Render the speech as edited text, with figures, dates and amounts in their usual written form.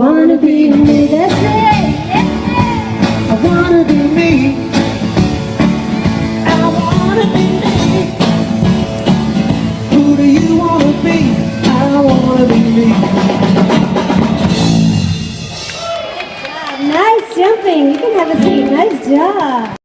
wanna be me, that's it. I wanna be me. I wanna be me. Who do you wanna be? I wanna be me. Nice jumping. You can have a seat. Nice job.